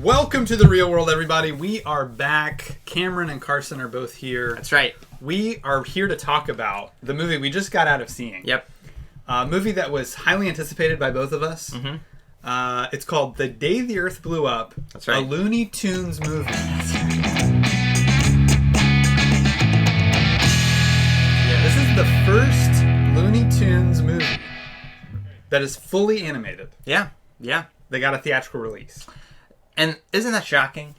Welcome to the real world, everybody. We are back. Cameron and Carson are both here. That's right. We are here to talk about the movie we just got out of seeing. Yep. A movie that was highly anticipated by both of us. Mm-hmm. It's called The Day the Earth Blew Up. That's right. A Looney Tunes movie. Yeah, this is the first Looney Tunes movie that is fully animated. Yeah. They got a theatrical release. And isn't that shocking?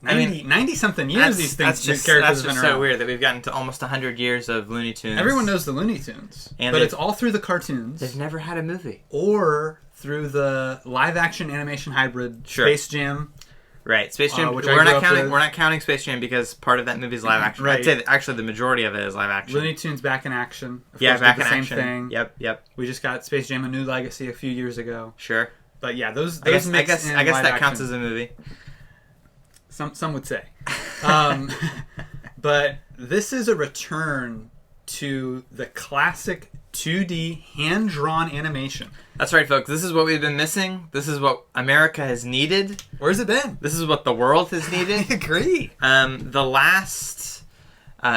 90-something years these characters that's have just been so around. weird that we've gotten to almost 100 years of Looney Tunes. Everyone knows the Looney Tunes, And but it's all through the cartoons. They've never had a movie. Or through the live-action animation hybrid Sure. Space Jam. Right, Space Jam. Which we're I grew not up counting. with. We're not counting Space Jam because part of that movie is live action. Right. I'd say that actually the majority of it is live action. Looney Tunes Back in Action. Of yeah, course, back did in the action. Same thing. Yep. We just got Space Jam: A New Legacy a few years ago. Sure. But yeah, those I guess mix in that live counts action. as a movie. Some would say. But this is a return to the classic 2D hand-drawn animation. That's right, folks. This is what we've been missing. This is what America has needed. Where's it been? This is what the world has needed. I agree. The last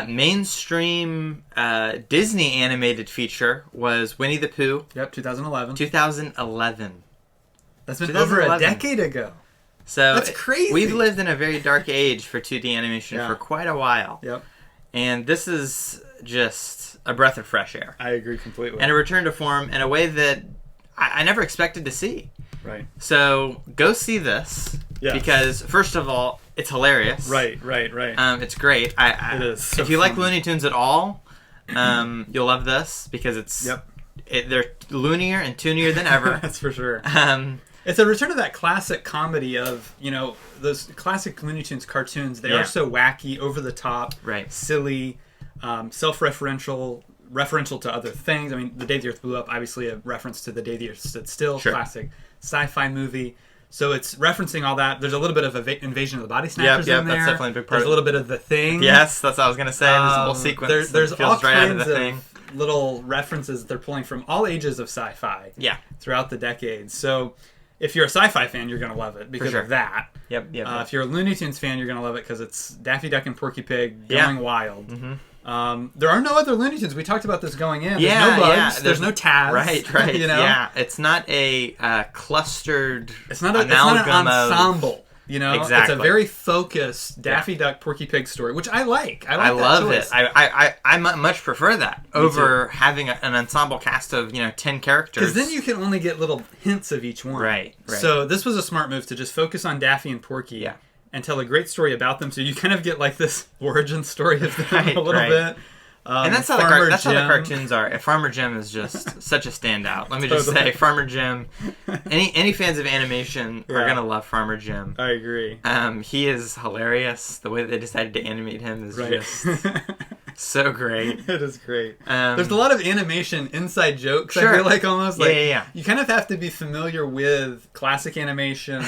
mainstream Disney animated feature was Winnie the Pooh. Yep, 2011. 2011. That's been over a 2011. decade ago. So That's crazy. We've lived in a very dark age for 2D animation for quite a while. Yep. And this is just a breath of fresh air. I agree completely. And a return to form in a way that I never expected to see. Right. So go see this. Yes. Because, first of all, it's hilarious. Right. It's great. It is. So if you like funny. Looney Tunes at all, you'll love this because it's they're loonier and toonier than ever. That's for sure. It's a return to that classic comedy of, those classic Looney Tunes cartoons. They are so wacky, over the top, silly, referential to other things. I mean, The Day the Earth Blew Up, obviously a reference to The Day the Earth Stood Still, classic sci-fi movie. So it's referencing all that. There's a little bit of Invasion of the Body Snatchers in there. That's definitely a big part. There's a little bit of The Thing. Yes, that's what I was going to say. There's a whole sequence. There's that all feels right out kinds of The Thing. of little references they're pulling from all ages of sci-fi throughout the decades. So if you're a sci-fi fan, you're going to love it because of that. Yep. If you're a Looney Tunes fan, you're going to love it because it's Daffy Duck and Porky Pig going wild. Mm-hmm. There are no other Looney Tunes. We talked about this going in. There's no Bugs. There's no Taz. Right. Yeah, it's not a clustered. It's not an ensemble. Exactly. It's a very focused Daffy Duck, Porky Pig story, which I like. I love choice. it. I much prefer that over having an ensemble cast of 10 characters. Because then you can only get little hints of each one. Right. So this was a smart move to just focus on Daffy and Porky and tell a great story about them. So you kind of get like this origin story of them a little bit. And that's how the cartoons are. Farmer Jim is just such a standout. Let me just say, Farmer Jim. Any fans of animation are gonna love Farmer Jim. I agree. He is hilarious. The way that they decided to animate him is just so great. It is great. There's a lot of animation inside jokes. I feel like almost you kind of have to be familiar with classic animation.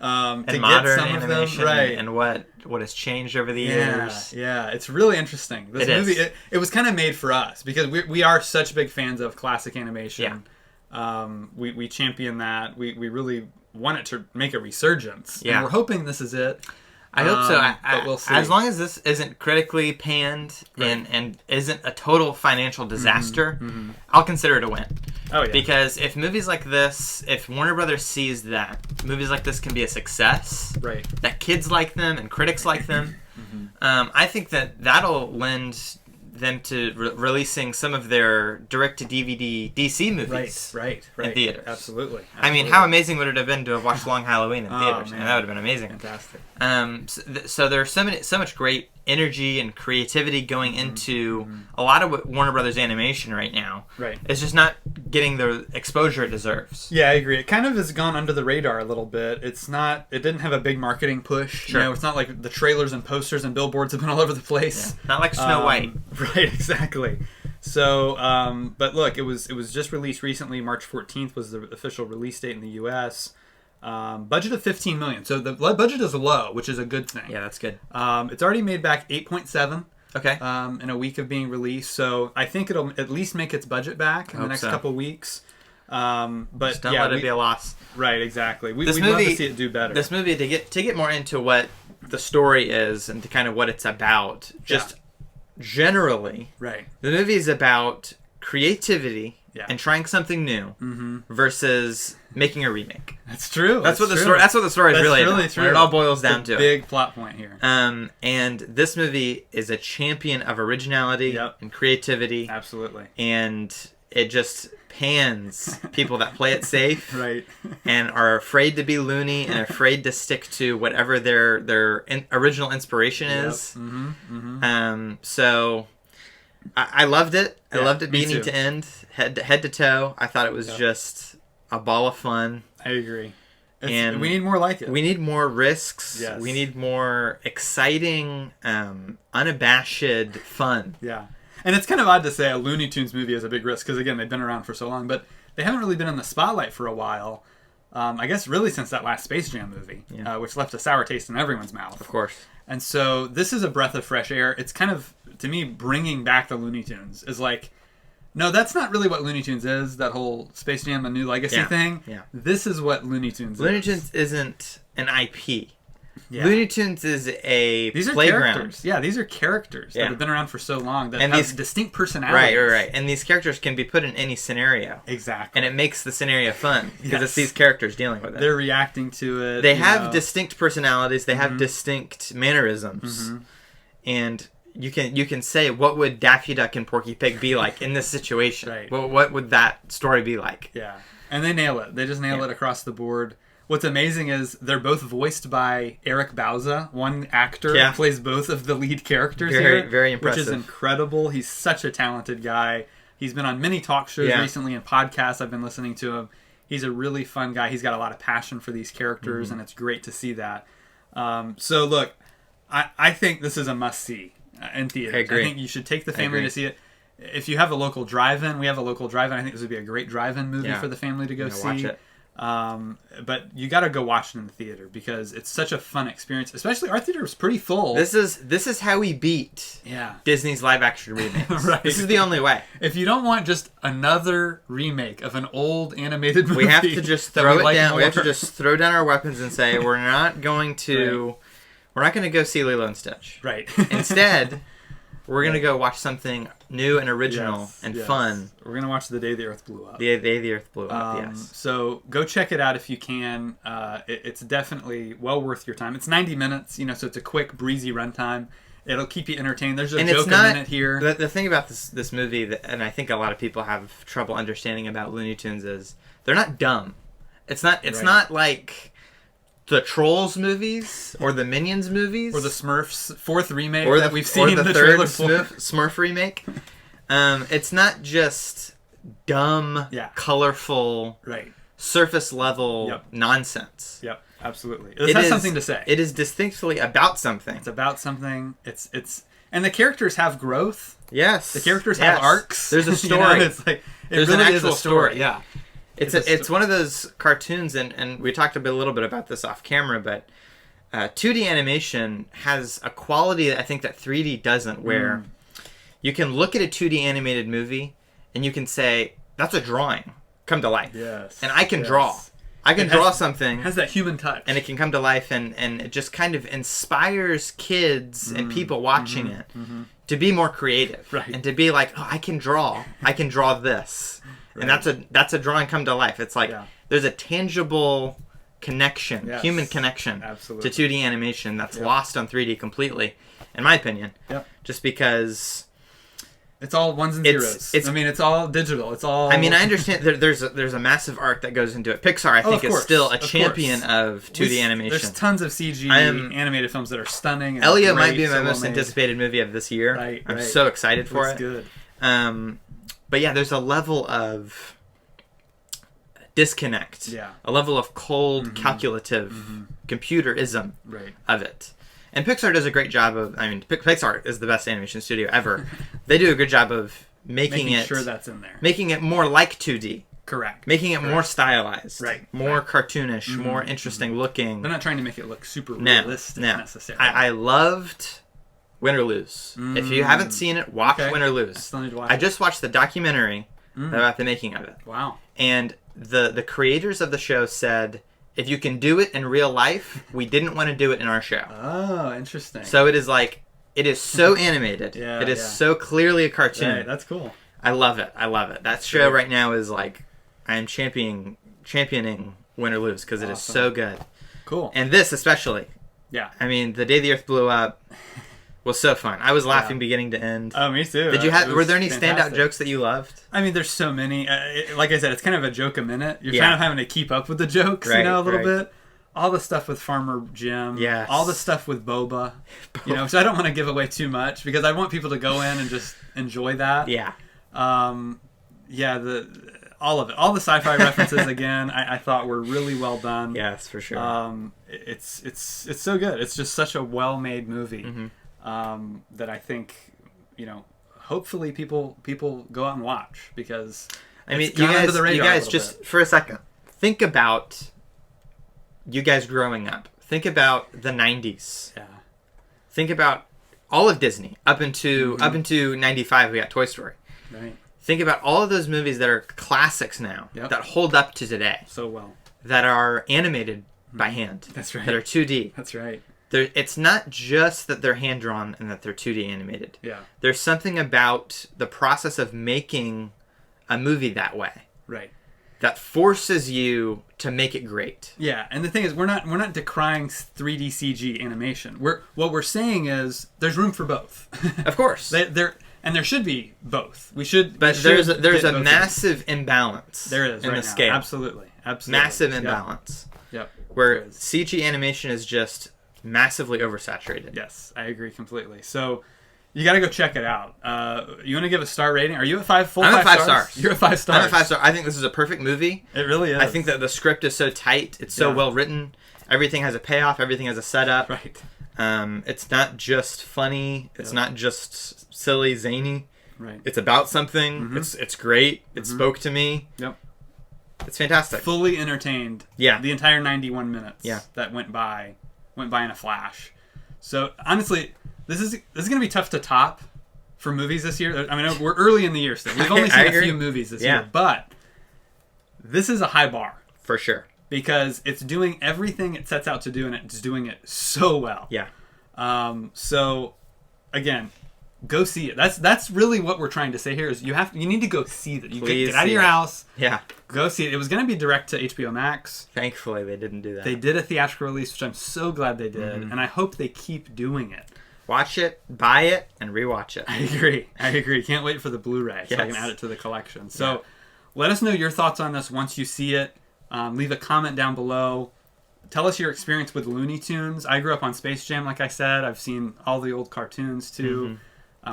And to modern get some animation of them, and what has changed over the years. Yeah, it's really interesting. This movie, it was kind of made for us because we are such big fans of classic animation. We champion that. We really want it to make a resurgence. And we're hoping this is it. I hope so. But we'll see. As long as this isn't critically panned and isn't a total financial disaster, I'll consider it a win. Oh, yeah. Because if movies like this, if Warner Brothers sees that movies like this can be a success, that kids like them and critics like them, I think that'll lend them to releasing some of their direct-to-DVD DC movies in theaters. Absolutely. I mean, how amazing would it have been to have watched Long Halloween in theaters? Man. And that would have been amazing. Fantastic. So there's so much great energy and creativity going into a lot of Warner Brothers animation right now. It's just not getting the exposure it deserves. Yeah, I agree. It kind of has gone under the radar a little bit. It didn't have a big marketing push. It's not like the trailers and posters and billboards have been all over the place. Not like Snow White. Right, exactly. So, but look, it was just released recently. March 14th was the official release date in the U.S. Budget of $15 million. So the budget is low, which is a good thing. Yeah, that's good. It's already made back 8.7. Okay. In a week of being released. So I think it'll at least make its budget back in the next couple weeks. But just don't let it be a loss. Right, exactly. We'd love to see it do better. This movie, to get more into what the story is and to kind of what it's about, just generally, right. The movie is about creativity and trying something new versus making a remake. That's true. That's what the story is really about. True. It all boils down to big plot point here. And this movie is a champion of originality and creativity. Absolutely. And it just pans people that play it safe, right, and are afraid to be loony and afraid to stick to whatever their original inspiration is. So I loved it. I loved it beginning to end, head to toe. I thought it was just a ball of fun. I agree. And we need more like it. We need more risks. Yes. We need more exciting, unabashed fun. Yeah. And it's kind of odd to say a Looney Tunes movie is a big risk, because, again, they've been around for so long, but they haven't really been in the spotlight for a while. I guess really since that last Space Jam movie, which left a sour taste in everyone's mouth. Of course. And so this is a breath of fresh air. It's kind of, to me, bringing back the Looney Tunes is like, no, that's not really what Looney Tunes is, that whole Space Jam, A New Legacy thing. Yeah. This is what Looney Tunes is. Looney Tunes isn't an IP. Yeah. Looney Tunes is a these playground. Are characters. Yeah, these are characters that have been around for so long that have distinct personalities. Right. And these characters can be put in any scenario. Exactly. And it makes the scenario fun because it's these characters dealing with it. They're reacting to it. They have distinct personalities. They have distinct mannerisms. And you can say, what would Daffy Duck and Porky Pig be like in this situation? Right. What would that story be like? Yeah. And they nail it. They just nail it across the board. What's amazing is they're both voiced by Eric Bauza, one actor who plays both of the lead characters here. Very impressive. Which is incredible. He's such a talented guy. He's been on many talk shows recently and podcasts. I've been listening to him. He's a really fun guy. He's got a lot of passion for these characters, and it's great to see that. So, look, I think this is a must-see in theaters. I agree. I think you should take the family to see it. If you have a local drive-in, we have a local drive-in. I think this would be a great drive-in movie for the family to go see. Watch it. But you got to go watch it in the theater because it's such a fun experience. Especially our theater was pretty full. This is how we beat Disney's live action remakes. Right. This is the only way. If you don't want just another remake of an old animated movie, we have to just throw it down. We have to just throw down our weapons and say we're not going to go see Lilo and Stitch. Right. Instead, we're going to go watch something new and original and fun. We're going to watch The Day the Earth Blew Up. The Day the Earth Blew Up, yes. So go check it out if you can. It's definitely well worth your time. It's 90 minutes, so it's a quick, breezy runtime. It'll keep you entertained. There's a joke a minute here. The thing about this movie, and I think a lot of people have trouble understanding about Looney Tunes, is they're not dumb. It's not like the Trolls movies or the Minions movies or the Smurfs fourth remake that we've seen or the third trailer Smurf remake. It's not just dumb, colorful, surface level nonsense. Yep, absolutely. It has something to say. It is distinctly about something. It's about something. It's and the characters have growth. Yes, the characters have arcs. There's a story. It's like there's really an actual is a story. Yeah. It's one of those cartoons, and we talked a little bit about this off camera, but 2D animation has a quality that I think that 3D doesn't, where you can look at a 2D animated movie and you can say, that's a drawing come to life. Yes. And I can draw. I can draw something. It has that human touch. And it can come to life, and it just kind of inspires kids and people watching it to be more creative. Right. And to be like, oh, I can draw this. Right. And that's a drawing come to life. It's like there's a tangible connection, human connection to 2D animation that's lost on 3D completely, in my opinion. Yep. Just because it's all ones and zeros. It's all digital. It's all. I understand there's a massive art that goes into it. Pixar, I think, is still a champion of 2D animation. There's tons of CG animated films that are stunning. And Elio might be my most anticipated movie of this year. Right. I'm so excited for it. Good. But yeah, there's a level of disconnect, a level of cold, calculative computerism of it. And Pixar does a great job of, Pixar is the best animation studio ever. They do a good job of making sure that's in there. Making it more like 2D. Correct. Making it more stylized. Right. More cartoonish, more interesting looking. They're not trying to make it look super realistic necessarily. I loved Win or Lose. If you haven't seen it, watch Win or Lose. I still need to watch I just watched the documentary about the making of it. Wow. And the creators of the show said, if you can do it in real life, we didn't want to do it in our show. Oh, interesting. So it is so animated. It is so clearly a cartoon. Right, that's cool. I love it. That show right now is like, I am championing Win or Lose because it is so good. Cool. And this especially. Yeah. I mean, the day the Earth blew up was so fun. I was laughing beginning to end. Oh, me too. Were there any standout jokes that you loved? I mean, there's so many. Like I said, it's kind of a joke a minute. You're kind of having to keep up with the jokes, a little bit. All the stuff with Farmer Jim. Yes. All the stuff with Boba. So I don't want to give away too much because I want people to go in and just enjoy that. Yeah. All of it. All the sci-fi references, again, I thought were really well done. Yes, for sure. It's so good. It's just such a well-made movie that I think, hopefully people go out and watch because I mean, you guys just for a second think about you guys growing up. Think about the 90s. Yeah. Think about all of Disney up into 95. We got Toy Story. Right. Think about all of those movies that are classics now that hold up to today. So well. That are animated by hand. That's right. That are 2D. That's right. It's not just that they're hand drawn and that they're 2D animated. Yeah. There's something about the process of making a movie that way. Right. That forces you to make it great. Yeah, and the thing is, we're not decrying 3D CG animation. What we're saying is there's room for both. Of course. There should be both. There's a massive imbalance. There is in right the now. scale. Absolutely. Massive imbalance. Yep. Where CG animation is just massively oversaturated. Yes, I agree completely. So you got to go check it out. You want to give a star rating? Are you at 5 stars? I'm at 5 stars. You're at 5 stars. I'm at 5 stars. I think this is a perfect movie. It really is. I think that the script is so tight. It's so well written. Everything has a payoff. Everything has a setup. Right. It's not just funny. It's not just silly, zany. Right. It's about something. It's great. It spoke to me. Yep. It's fantastic. Fully entertained. Yeah. The entire 91 minutes. Yeah. That went by in a flash. So honestly, this is going to be tough to top for movies this year. I mean, we're early in the year still. We've only seen a few movies this year, but this is a high bar for sure because it's doing everything it sets out to do, and it's doing it so well. Yeah. So again, go see it. That's really what we're trying to say here is you need to go see that. You get out of your house. Yeah. Go see it. It was going to be direct to HBO Max. Thankfully, they didn't do that. They did a theatrical release, which I'm so glad they did, and I hope they keep doing it. Watch it, buy it, and rewatch it. I agree. Can't wait for the Blu-ray so I can add it to the collection. So let us know your thoughts on this once you see it. Leave a comment down below. Tell us your experience with Looney Tunes. I grew up on Space Jam, like I said. I've seen all the old cartoons, too,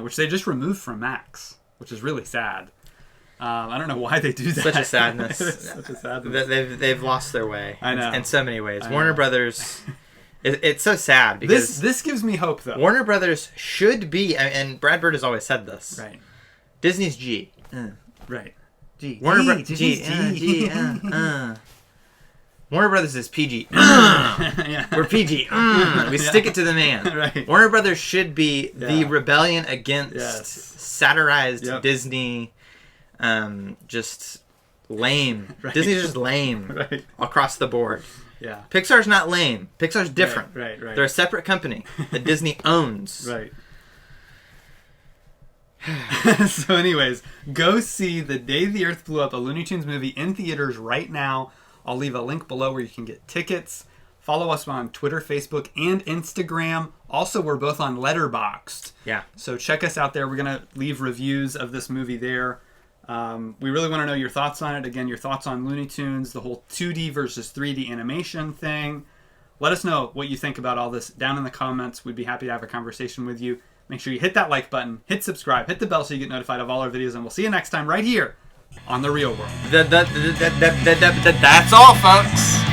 which they just removed from Max, which is really sad. I don't know why they do that. Such a sadness. Such a sadness. They've lost their way. I know. In so many ways. Warner Brothers... It's so sad because... This gives me hope, though. Warner Brothers should be... And Brad Bird has always said this. Right. Disney's G. Right. G. Warner Brothers... G. Warner Brothers is PG. We're PG. We stick it to the man. Right. Warner Brothers should be the rebellion against satirized Disney. Just lame. Right. Disney's just lame across the board. Yeah. Pixar's not lame. Pixar's different. Right. They're a separate company that Disney owns. Right. So anyways, go see The Day the Earth Blew Up, a Looney Tunes movie in theaters right now. I'll leave a link below where you can get tickets. Follow us on Twitter, Facebook, and Instagram. Also, we're both on Letterboxd. Yeah. So check us out there. We're going to leave reviews of this movie there. We really want to know your thoughts on it. Again, your thoughts on Looney Tunes, the whole 2D versus 3D animation thing. Let us know what you think about all this down in the comments. We'd be happy to have a conversation with you. Make sure you hit that like button, hit subscribe, hit the bell so you get notified of all our videos, and we'll see you next time right here on The Real World. That's all, folks.